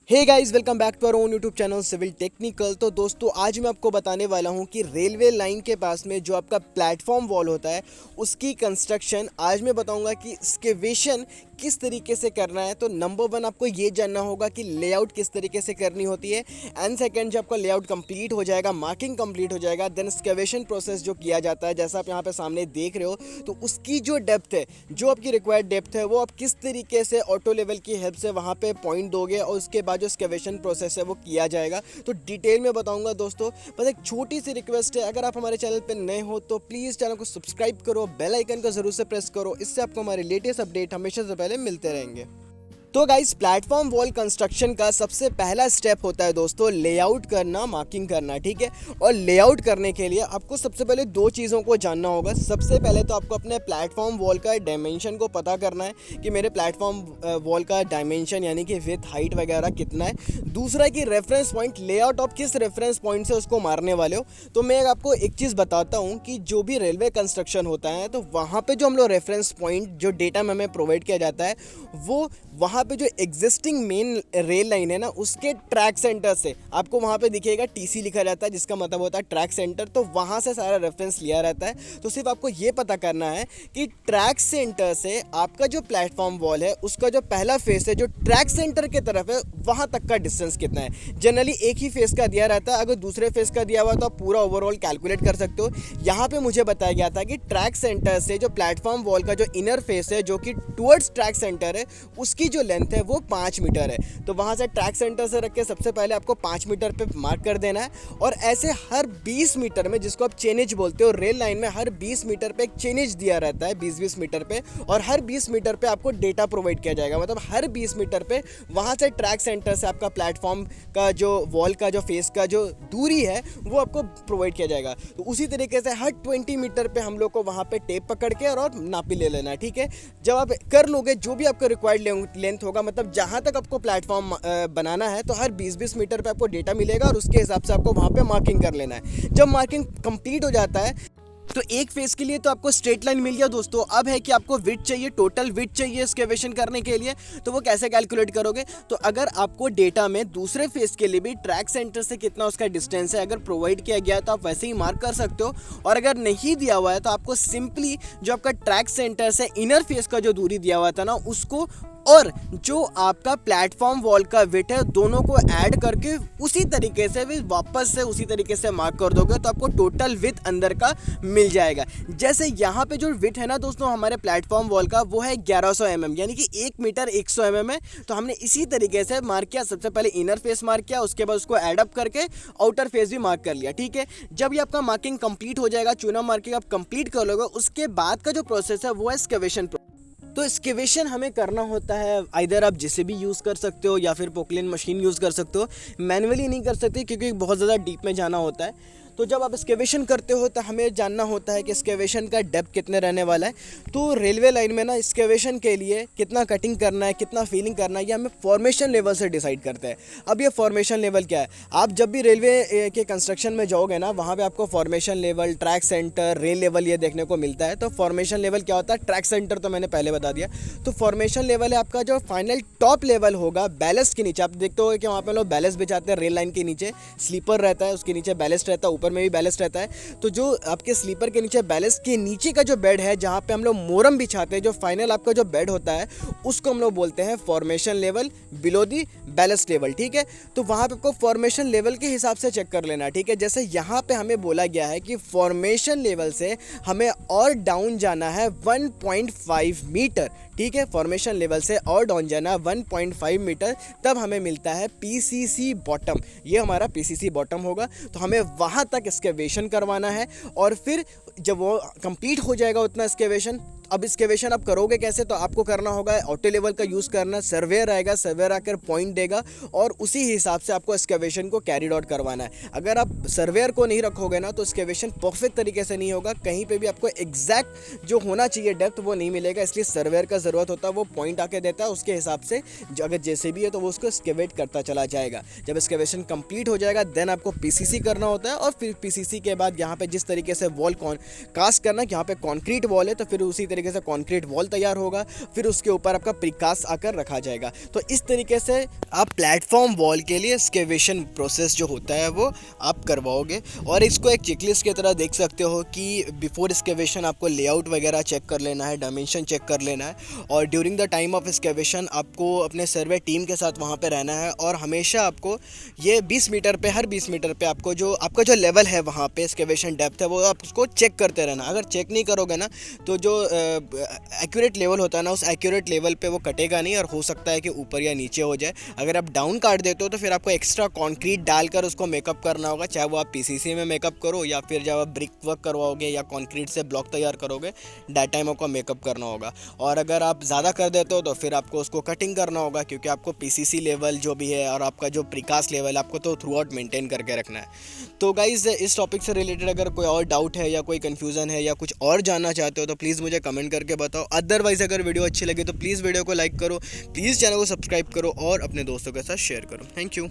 Hey guys, welcome back to our own YouTube channel civil technical. तो दोस्तों, आज मैं आपको बताने वाला हूं कि रेलवे लाइन के पास में जो आपका प्लेटफॉर्म वॉल होता है उसकी कंस्ट्रक्शन आज मैं बताऊंगा कि एक्सकेवेशन किस तरीके से करना है। तो नंबर वन, आपको ये जानना होगा कि लेआउट किस तरीके से करनी होती है। एंड सेकंड, जब आपका लेआउट कंप्लीट हो जाएगा, मार्किंग कंप्लीट हो जाएगा, देन एक्सकेवेशन प्रोसेस जो किया जाता है, जैसा आप यहाँ पे सामने देख रहे हो, तो उसकी जो डेप्थ है, जो आपकी रिक्वायर्ड डेप्थ है, वो आप किस तरीके से ऑटो लेवल की हेल्प से वहाँ पे पॉइंट दोगे और उसके बाद जो एक्सकेवेशन प्रोसेस है वो किया जाएगा। तो डिटेल में बताऊंगा दोस्तों। बस एक छोटी सी रिक्वेस्ट है, अगर आप हमारे चैनल पे नए हो तो प्लीज़ चैनल को सब्सक्राइब करो, बेल आइकन को जरूर से प्रेस करो, इससे आपको हमारे लेटेस्ट अपडेट हमेशा से पहले मिलते रहेंगे। तो गाइस, प्लेटफॉर्म वॉल कंस्ट्रक्शन का सबसे पहला स्टेप होता है दोस्तों लेआउट करना, मार्किंग करना, ठीक है। और लेआउट करने के लिए आपको सबसे पहले दो चीज़ों को जानना होगा। सबसे पहले तो आपको अपने प्लेटफॉर्म वॉल का डायमेंशन को पता करना है कि मेरे प्लेटफॉर्म वॉल का डायमेंशन यानी कि विथ, हाइट वगैरह कितना है। दूसरा है कि रेफरेंस पॉइंट, लेआउट आप किस रेफरेंस पॉइंट से उसको मारने वाले हो। तो मैं आपको एक चीज़ बताता हूँ कि जो भी रेलवे कंस्ट्रक्शन होता है तो वहाँ पर जो हम लोग रेफरेंस पॉइंट जो डेटा में हमें प्रोवाइड किया जाता है, वो वहाँ पे जो एग्जिस्टिंग मेन रेल लाइन है ना, उसके ट्रैक सेंटर से आपको वहाँ पे दिखेगा टीसी लिखा रहता है, जिसका मतलब होता है ट्रैक सेंटर। तो वहाँ से सारा रेफरेंस लिया रहता है। तो सिर्फ आपको ये पता करना है कि ट्रैक सेंटर से आपका जो प्लेटफॉर्म वॉल है उसका जो पहला फेस है जो ट्रैक सेंटर की तरफ है, वहाँ तक का डिस्टेंस कितना है। जनरली एक ही फेस का दिया रहता है, अगर दूसरे फेस का दिया हुआ तो आप पूरा ओवरऑल कैलकुलेट कर सकते हो। यहाँ पे मुझे बताया गया था कि ट्रैक सेंटर से जो प्लेटफॉर्म वॉल का जो इनर फेस है जो कि टुवर्ड्स ट्रैक सेंटर है, उसकी जो लेंथ है वो 5 मीटर है। तो वहाँ से ट्रैक सेंटर से रख के सबसे पहले आपको 5 मीटर पे मार्क कर देना है। और ऐसे हर 20 मीटर में, जिसको आप चेनेज बोलते हो, रेल लाइन में हर 20 मीटर पे एक चेनेज दिया रहता है, 20-20 मीटर पे। और हर 20 मीटर पे आपको डेटा प्रोवाइड किया जाएगा, मतलब हर 20 मीटर पे वहाँ से ट्रैक सेंटर से आपका प्लेटफॉर्म का जो वॉल का जो फेस का जो दूरी है वो आपको प्रोवाइड किया जाएगा। तो उसी तरीके से हर 20 मीटर पे हम लोग को वहाँ पे टेप पकड़ के और नापी ले लेना है, ठीक है। जब आप कर लोगे, जो भी आपका रिक्वायर्ड लेंथ होगा, मतलब जहाँ तक आपको प्लेटफॉर्म बनाना है, तो हर 20-20 मीटर पे आपको डेटा मिलेगा और उसके हिसाब से आपको वहाँ पे मार्किंग कर लेना है। जब मार्किंग कंप्लीट हो जाता है तो एक फेस के लिए तो आपको स्ट्रेट लाइन मिल गया दोस्तों। अब है कि आपको विड्थ चाहिए, टोटल विड्थ चाहिए एक्सकेवेशन करने के लिए। तो वो कैसे कैलकुलेट करोगे? तो अगर आपको डेटा में दूसरे फेस के लिए भी ट्रैक सेंटर से कितना उसका डिस्टेंस है अगर प्रोवाइड किया गया है तो आप वैसे ही मार्क कर सकते हो। और अगर नहीं दिया हुआ है तो आपको सिंपली जो आपका ट्रैक सेंटर से इनर फेस का जो दूरी दिया हुआ था ना, उसको और जो आपका प्लेटफॉर्म वॉल का विड्थ है, दोनों को ऐड करके उसी तरीके से भी वापस से उसी तरीके से मार्क कर दोगे तो आपको टोटल विड्थ अंदर का मिल जाएगा। जैसे यहाँ पे जो विड्थ है ना दोस्तों हमारे प्लेटफॉर्म वॉल का, वो है 1100 mm, यानी कि 1 मीटर 100 mm है। तो हमने इसी तरीके से मार्क किया। सबसे पहले इनर फेस मार्क किया, उसके बाद उसको एड अप करके आउटर फेस भी मार्क कर लिया, ठीक है। जब ये आपका मार्किंग कंप्लीट हो जाएगा, चूना मार्किंग आप कंप्लीट कर लोगे, उसके बाद का जो प्रोसेस है वो है एक्सकेवेशन। तो एक्सकेवेशन हमें करना होता है, आइदर आप जिसे भी यूज़ कर सकते हो या फिर पोकलेन मशीन यूज़ कर सकते हो। मैनुअली नहीं कर सकते क्योंकि बहुत ज़्यादा डीप में जाना होता है। तो जब आप एक्सकेवेशन करते हो तो हमें जानना होता है कि एक्सकेवेशन का डेप्थ कितने रहने वाला है। तो रेलवे लाइन में ना एक्सकेवेशन के लिए कितना कटिंग करना है, कितना फिलिंग करना है, ये हमें फॉर्मेशन लेवल से डिसाइड करते हैं। अब ये फॉर्मेशन लेवल क्या है? आप जब भी रेलवे के कंस्ट्रक्शन में जाओगे ना, वहाँ पे आपको formation level, track centre, rail level ये देखने को मिलता है। तो फॉर्मेशन लेवल क्या होता है? ट्रैक सेंटर तो मैंने पहले बता दिया। तो फॉर्मेशन लेवल है आपका जो फाइनल टॉप लेवल होगा बैलेस्ट के नीचे। आप देखते हो कि वहाँ पे लोग बैलेस्ट बिछाते हैं, रेल लाइन के नीचे स्लीपर रहता है, उसके नीचे बैलेस्ट रहता है, ऊपर में भी बैलेस्ट रहता है। तो जो आपके स्लीपर के नीचे, बैलेस्ट के नीचे का जो बेड है, जहाँ पे हम लोग मोरम बिछाते हैं, जो फाइनल आपका जो बेड होता है, उसको हम लोग बोलते हैं formation level below the ballast level, ठीक है। तो वहाँ पे आपको फॉर्मेशन लेवल के हिसाब से चेक कर लेना, ठीक है। जैसे यहाँ पे हमें बोला गया है कि फॉर्मेशन लेवल से हमें और डाउन जाना है 1.5 मीटर, ठीक है। फॉर्मेशन लेवल से और डाउन जाना 1.5 मीटर, तब हमें मिलता है पीसीसी बॉटम। ये हमारा पीसीसी बॉटम होगा। तो हमें वहाँ तक एक्सकेवेशन करवाना है और फिर जब वो कंप्लीट हो जाएगा उतना एक्सकेवेशन, अब एक्सकेवेशन आप करोगे कैसे? तो आपको करना होगा ऑटो लेवल का यूज़ करना। सर्वेयर आएगा, सर्वेयर आकर पॉइंट देगा और उसी हिसाब से आपको एक्सकेवेशन को कैरी आउट करवाना है। अगर आप सर्वेयर को नहीं रखोगे ना तो एक्सकेवेशन परफेक्ट तरीके से नहीं होगा, कहीं पे भी आपको एग्जैक्ट जो होना चाहिए डेप्थ वो नहीं मिलेगा। इसलिए सर्वेयर का ज़रूरत होता है, वो पॉइंट आके देता है, उसके हिसाब से अगर जैसे भी है तो वो उसको एक्सकेवेट करता चला जाएगा। जब एक्सकेवेशन कंप्लीट हो जाएगा देन आपको पीसीसी करना होता है और फिर पीसीसी के बाद यहाँ पे जिस तरीके से वॉल कास्ट करना, यहाँ पे कॉन्क्रीट वॉल है तो फिर उसी तरीके से कंक्रीट वॉल तैयार होगा, फिर उसके ऊपर आपका प्रीकास्ट आकर रखा जाएगा। तो इस तरीके से आप प्लेटफॉर्म वॉल के लिए एक्सकेवेशन प्रोसेस जो होता है वो आप करवाओगे। और इसको एक चेकलिस्ट की तरह देख सकते हो कि बिफोर एक्सकेवेशन आपको लेआउट वगैरह चेक कर लेना है, डायमेंशन चेक कर लेना है, और during the time of excavation आपको अपने सर्वे टीम के साथ वहाँ पे रहना है। और हमेशा आपको ये 20 मीटर पे, हर 20 मीटर पे आपको जो आपका जो लेवल है वहाँ पे एक्सकेवेशन डेप्थ है वो आप उसको चेक करते रहना। अगर चेक नहीं करोगे ना तो जो एक्यूरेट लेवल होता है ना, उस एक्यूरेट लेवल पे वो कटेगा नहीं और हो सकता है कि ऊपर या नीचे हो जाए। अगर आप डाउन काट देते हो तो फिर आपको एक्स्ट्रा कंक्रीट डालकर उसको मेकअप करना होगा, चाहे वो आप पीसीसी में मेकअप करो या फिर जब आप ब्रिक वर्क करवाओगे या कंक्रीट से ब्लॉक तैयार करोगे, दैट टाइम आपको मेकअप करना होगा। और अगर आप ज़्यादा कर देते हो तो फिर आपको उसको कटिंग करना होगा, क्योंकि आपको पीसीसी लेवल जो भी है और आपका जो प्रीकास्ट लेवल आपको तो थ्रू आउट मेंटेन करके रखना है। तो गाइज़ इस टॉपिक से रिलेटेड अगर कोई और डाउट है या कोई कन्फ्यूज़न है या कुछ और जानना चाहते हो तो प्लीज़ मुझे कमेंट करके बताओ। अदरवाइज़ अगर वीडियो अच्छी लगे तो प्लीज़ वीडियो को लाइक करो, प्लीज़ चैनल को सब्सक्राइब करो और अपने दोस्तों के साथ शेयर करो। Thank you.